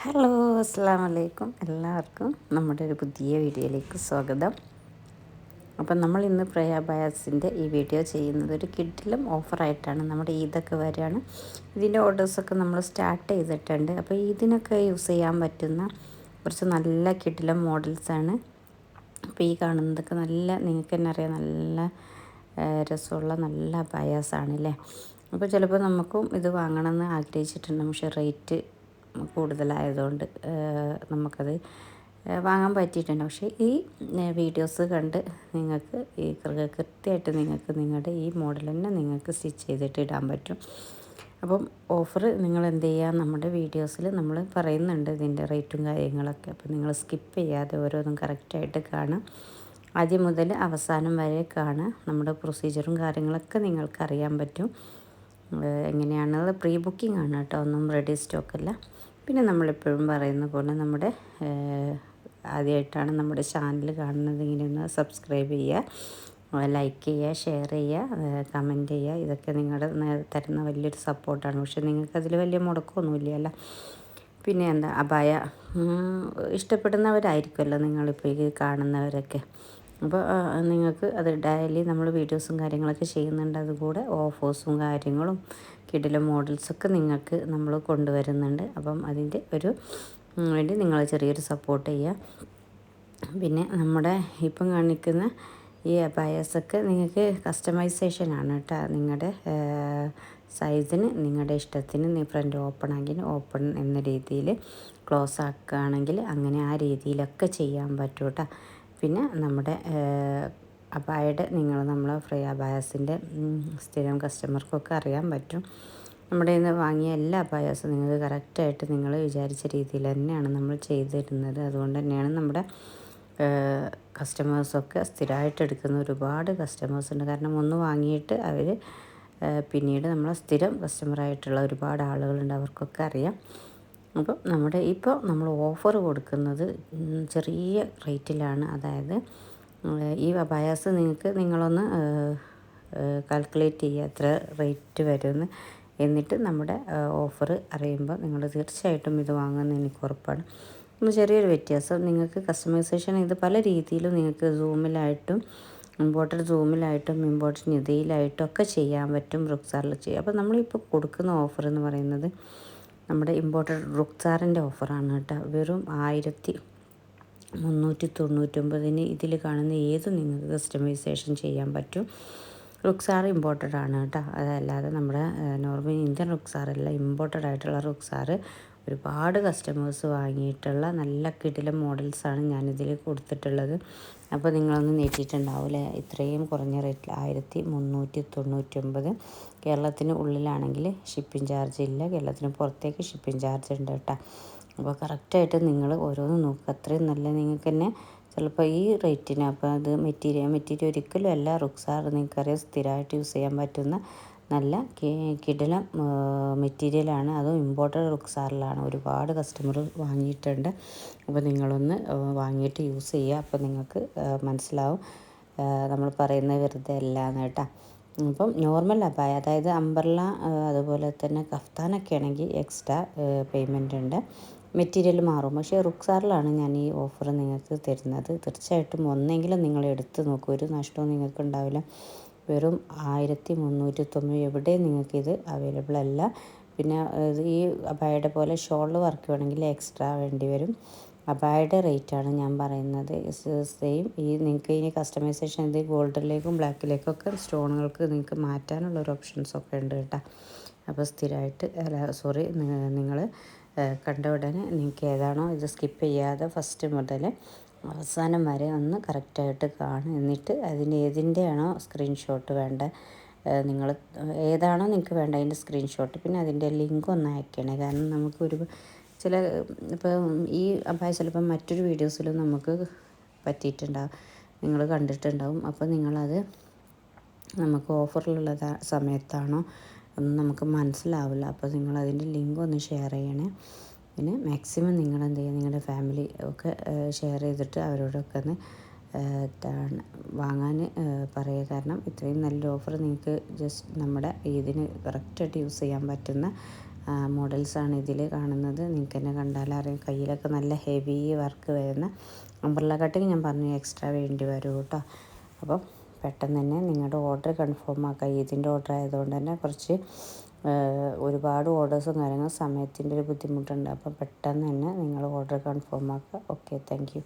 Hello, അസ്സാം വലൈക്കും. എല്ലാവർക്കും നമ്മുടെ ഒരു പുതിയ വീഡിയോയിലേക്ക് സ്വാഗതം. അപ്പം നമ്മൾ ഇന്ന് പ്രയാ ബയാസിൻ്റെ ഈ വീഡിയോ ചെയ്യുന്നത് ഒരു കിഡിലും ഓഫറായിട്ടാണ്. നമ്മുടെ ഈദൊക്കെ വരികയാണ്. ഇതിൻ്റെ ഓർഡേഴ്സൊക്കെ നമ്മൾ സ്റ്റാർട്ട് ചെയ്തിട്ടുണ്ട്. അപ്പോൾ ഇതിനൊക്കെ യൂസ് ചെയ്യാൻ പറ്റുന്ന കുറച്ച് നല്ല കിഡിലും മോഡൽസാണ്. അപ്പോൾ ഈ കാണുന്നതൊക്കെ നല്ല, നിങ്ങൾക്ക് തന്നെ അറിയാം, നല്ല രസമുള്ള നല്ല ബയാസാണല്ലേ. അപ്പോൾ ചിലപ്പോൾ നമുക്കും ഇത് വാങ്ങണമെന്ന് ആഗ്രഹിച്ചിട്ടുണ്ട്. പക്ഷേ റേറ്റ് കൂടുതലായതുകൊണ്ട് നമുക്കത് വാങ്ങാൻ പറ്റിയിട്ടുണ്ട്. പക്ഷേ ഈ വീഡിയോസ് കണ്ട് നിങ്ങൾക്ക് ഈ കൃത്യമായിട്ട് നിങ്ങൾക്ക് നിങ്ങളുടെ ഈ മോഡൽ തന്നെ നിങ്ങൾക്ക് സ്റ്റിച്ച് ചെയ്തിട്ട് ഇടാൻ പറ്റും. അപ്പം ഓഫർ നിങ്ങൾ എന്ത് ചെയ്യുക, നമ്മുടെ വീഡിയോസിൽ നമ്മൾ പറയുന്നുണ്ട് ഇതിൻ്റെ റേറ്റും കാര്യങ്ങളൊക്കെ. അപ്പോൾ നിങ്ങൾ സ്കിപ്പ് ചെയ്യാതെ ഓരോന്നും കറക്റ്റായിട്ട് കാണാം. ആദ്യം മുതൽ അവസാനം വരെ കാണാം. നമ്മുടെ പ്രൊസീജിയറും കാര്യങ്ങളൊക്കെ നിങ്ങൾക്ക് അറിയാൻ പറ്റും. എങ്ങനെയാണത് പ്രീ ബുക്കിംഗ് ആണ് കേട്ടോ, ഒന്നും റെഡി സ്റ്റോക്കല്ല. പിന്നെ നമ്മളെപ്പോഴും പറയുന്ന പോലെ നമ്മുടെ ആദ്യമായിട്ടാണ് നമ്മുടെ ചാനൽ കാണുന്നത്, ഇങ്ങനെയൊന്ന് സബ്സ്ക്രൈബ് ചെയ്യുക, ലൈക്ക് ചെയ്യുക, ഷെയർ ചെയ്യുക, കമൻറ്റ് ചെയ്യുക. ഇതൊക്കെ നിങ്ങളുടെ തരുന്ന വലിയൊരു സപ്പോർട്ടാണ്. പക്ഷേ നിങ്ങൾക്കതിൽ വലിയ മുടക്കമൊന്നുമില്ല. പിന്നെ എന്താ, അബായ ഇഷ്ടപ്പെടുന്നവരായിരിക്കുമല്ലോ നിങ്ങളിപ്പോൾ ഈ കാണുന്നവരൊക്കെ. അപ്പോൾ നിങ്ങൾക്ക് അത് ഡെയിലി നമ്മൾ വീഡിയോസും കാര്യങ്ങളൊക്കെ ചെയ്യുന്നുണ്ട്. അതുകൂടെ ഓഫേഴ്സും കാര്യങ്ങളും കിഡിലും മോഡൽസൊക്കെ നിങ്ങൾക്ക് നമ്മൾ കൊണ്ടുവരുന്നുണ്ട്. അപ്പം അതിൻ്റെ ഒരു വേണ്ടി നിങ്ങൾ ചെറിയൊരു സപ്പോർട്ട് ചെയ്യുക. പിന്നെ നമ്മുടെ ഇപ്പം കാണിക്കുന്ന ഈ അബായാസൊക്കെ നിങ്ങൾക്ക് കസ്റ്റമൈസേഷനാണ് കേട്ടോ. നിങ്ങളുടെ സൈസിന്, നിങ്ങളുടെ ഇഷ്ടത്തിന് ഫ്രണ്ട് ഓപ്പൺ ആണെങ്കിൽ ഓപ്പൺ എന്ന രീതിയിൽ, ക്ലോസ് ആക്കുകയാണെങ്കിൽ അങ്ങനെ ആ രീതിയിലൊക്കെ ചെയ്യാൻ പറ്റും കേട്ടോ. പിന്നെ നമ്മുടെ അബായയുടെ നമ്മളെ ഫ്രീ അബായാസിൻ്റെ സ്ഥിരം കസ്റ്റമർക്കൊക്കെ അറിയാൻ പറ്റും. നമ്മുടെ ഇന്ന് വാങ്ങിയ എല്ലാ അബായാസും നിങ്ങൾക്ക് കറക്റ്റായിട്ട് നിങ്ങൾ വിചാരിച്ച രീതിയിൽ തന്നെയാണ് നമ്മൾ ചെയ്തു തരുന്നത്. അതുകൊണ്ട് തന്നെയാണ് നമ്മുടെ കസ്റ്റമേഴ്സൊക്കെ സ്ഥിരമായിട്ട് എടുക്കുന്ന ഒരുപാട് കസ്റ്റമേഴ്സ് ഉണ്ട്. കാരണം ഒന്ന് വാങ്ങിയിട്ട് അവർ പിന്നീട് നമ്മളെ സ്ഥിരം കസ്റ്റമറായിട്ടുള്ള ഒരുപാട് ആളുകളുണ്ട്, അവർക്കൊക്കെ അറിയാം. അപ്പം ഇപ്പോൾ നമ്മൾ ഓഫർ കൊടുക്കുന്നത് ചെറിയ റേറ്റിലാണ്. അതായത് ഈ അബായാസ് നിങ്ങളൊന്ന് കാൽക്കുലേറ്റ് ചെയ്യുക എത്ര റേറ്റ് വരുമെന്ന്. എന്നിട്ട് നമ്മുടെ ഓഫർ അറിയുമ്പോൾ നിങ്ങൾ തീർച്ചയായിട്ടും ഇത് വാങ്ങുമെന്ന് എനിക്ക് ഉറപ്പാണ്. ചെറിയൊരു വ്യത്യാസം നിങ്ങൾക്ക് കസ്റ്റമൈസേഷൻ ഇത് പല രീതിയിലും നിങ്ങൾക്ക് സൂമിലായിട്ടും ഇമ്പോർട്ടഡ് നിതയിലായിട്ടും ഒക്കെ ചെയ്യാൻ പറ്റും, റുക്സാറിൽ ചെയ്യാം. അപ്പോൾ നമ്മളിപ്പോൾ കൊടുക്കുന്ന ഓഫർ എന്ന് പറയുന്നത് നമ്മുടെ ഇമ്പോർട്ടഡ് റുക്സാറിൻ്റെ ഓഫറാണ് കേട്ടോ. വെറും 1399 ഇതിൽ കാണുന്ന ഏതും നിങ്ങൾക്ക് കസ്റ്റമൈസേഷൻ ചെയ്യാൻ പറ്റും. റുക്സാർ ഇമ്പോർട്ടഡ് ആണ് കേട്ടോ, അതല്ലാതെ നമ്മുടെ നോർമൽ ഇന്ത്യൻ റുക്സാറല്ല, ഇമ്പോർട്ടഡ് ആയിട്ടുള്ള റുക്സാർ. ഒരുപാട് കസ്റ്റമേഴ്സ് വാങ്ങിയിട്ടുള്ള നല്ല കിടിലൻ മോഡൽസാണ് ഞാനിതിൽ കൊടുത്തിട്ടുള്ളത്. അപ്പോൾ നിങ്ങളൊന്ന് നീട്ടിയിട്ടുണ്ടാവില്ലേ, ഇത്രയും കുറഞ്ഞ റേറ്റിൽ 1399. കേരളത്തിന് ഉള്ളിലാണെങ്കിൽ ഷിപ്പിംഗ് ചാർജ് ഇല്ല, കേരളത്തിന് പുറത്തേക്ക് ഷിപ്പിംഗ് ചാർജ് ഉണ്ട് കേട്ടോ. അപ്പോൾ കറക്റ്റായിട്ട് നിങ്ങൾ ഓരോന്ന് നോക്കുക. അത്രയും നല്ല നിങ്ങൾക്ക് തന്നെ ചിലപ്പോൾ ഈ റേറ്റിന്, അപ്പോൾ അത് മെറ്റീരിയൽ ഒരിക്കലും അല്ല. റുക്സാർ നിങ്ങൾക്കറിയാം സ്ഥിരമായിട്ട് യൂസ് ചെയ്യാൻ പറ്റുന്ന നല്ല കിടിലം മെറ്റീരിയലാണ്. അതും ഇമ്പോർട്ടഡ് റുക്സാറിലാണ്. ഒരുപാട് കസ്റ്റമർ വാങ്ങിയിട്ടുണ്ട്. അപ്പോൾ നിങ്ങളൊന്ന് വാങ്ങിയിട്ട് യൂസ് ചെയ്യുക. അപ്പോൾ നിങ്ങൾക്ക് മനസ്സിലാവും നമ്മൾ പറയുന്നത് വെറുതെ അല്ല എന്ന് കേട്ടോ. അപ്പം നോർമൽ അബായ, അതായത് അംബ്രല്ല, അതുപോലെ തന്നെ കഫ്താനൊക്കെ ആണെങ്കിൽ എക്സ്ട്രാ പേയ്മെൻ്റ് ഉണ്ട്, മെറ്റീരിയൽ മാറും. പക്ഷേ റുക്സാറിലാണ് ഞാൻ ഈ ഓഫർ നിങ്ങൾക്ക് തരുന്നത്. തീർച്ചയായിട്ടും ഒന്നെങ്കിലും നിങ്ങൾ എടുത്ത് നോക്കൂ, ഒരു നഷ്ടവും നിങ്ങൾക്ക് ഉണ്ടാവില്ല. വെറും 1399 എവിടെയും നിങ്ങൾക്കിത് അവൈലബിൾ അല്ല. പിന്നെ ഈ അബായയുടെ പോലെ ഷോൾ വർക്ക് വേണമെങ്കിൽ എക്സ്ട്രാ വേണ്ടി വരും. അബായയുടെ റേറ്റാണ് ഞാൻ പറയുന്നത്. സെയിം ഈ നിങ്ങൾക്ക് ഇനി കസ്റ്റമൈസേഷൻ ഇത് ഗോൾഡിലേക്കും ബ്ലാക്കിലേക്കൊക്കെ സ്റ്റോണുകൾക്ക് നിങ്ങൾക്ക് മാറ്റാനുള്ളൊരു ഓപ്ഷൻസൊക്കെ ഉണ്ട് കേട്ടോ. അപ്പോൾ സ്ഥിരമായിട്ട് നിങ്ങൾ കണ്ട ഉടനെ നിങ്ങൾക്ക് ഏതാണോ ഇത് സ്കിപ്പ് ചെയ്യാതെ ഫസ്റ്റ് മുതൽ അവസാനം വരെ ഒന്ന് കറക്റ്റായിട്ട് കാണും. എന്നിട്ട് ഏതിൻ്റെയാണോ സ്ക്രീൻഷോട്ട് വേണ്ട, നിങ്ങൾ ഏതാണോ നിങ്ങൾക്ക് വേണ്ട അതിൻ്റെ സ്ക്രീൻഷോട്ട്, പിന്നെ അതിൻ്റെ ലിങ്ക് ഒന്ന് അയക്കണേ. കാരണം നമുക്ക് ഇപ്പം ഈ അബായ ചിലപ്പം മറ്റൊരു വീഡിയോസിലും നമുക്ക് പറ്റിയിട്ടുണ്ടാവും, നിങ്ങൾ കണ്ടിട്ടുണ്ടാവും. അപ്പോൾ നിങ്ങളത് നമുക്ക് ഓഫറിലുള്ള സമയത്താണോ ഒന്നും നമുക്ക് മനസ്സിലാവില്ല. അപ്പോൾ നിങ്ങളതിൻ്റെ ലിങ്ക് ഒന്ന് ഷെയർ ചെയ്യണേ. പിന്നെ മാക്സിമം നിങ്ങളെന്ത് ചെയ്യുക, നിങ്ങളുടെ ഫാമിലി ഒക്കെ ഷെയർ ചെയ്തിട്ട് അവരോടൊക്കെ ഒന്ന് വാങ്ങാൻ പറയുക. കാരണം ഇത്രയും നല്ലൊരു ഓഫർ നിങ്ങൾക്ക് ജസ്റ്റ് നമ്മുടെ ഇതിന് കറക്റ്റായിട്ട് യൂസ് ചെയ്യാൻ പറ്റുന്ന മോഡൽസാണ് ഇതിൽ കാണുന്നത്. നിങ്ങൾക്ക് തന്നെ കണ്ടാലറിയാം, കയ്യിലൊക്കെ നല്ല ഹെവി വർക്ക് വരുന്ന അംബ്രല്ല കട്ടിങ് ഞാൻ പറഞ്ഞു എക്സ്ട്രാ വേണ്ടി വരും കേട്ടോ. അപ്പം പെട്ടെന്ന് തന്നെ നിങ്ങളുടെ ഓർഡർ കൺഫേം ആക്കുക. ഇതിൻ്റെ ഓർഡർ ആയതുകൊണ്ട് തന്നെ കുറച്ച് ഒരുപാട് ഓർഡേഴ്സും കാര്യങ്ങളും സമയത്തിൻ്റെ ഒരു ബുദ്ധിമുട്ടുണ്ട്. അപ്പം പെട്ടെന്ന് തന്നെ നിങ്ങൾ ഓർഡർ കൺഫേം ആക്കുക. Okay, thank you.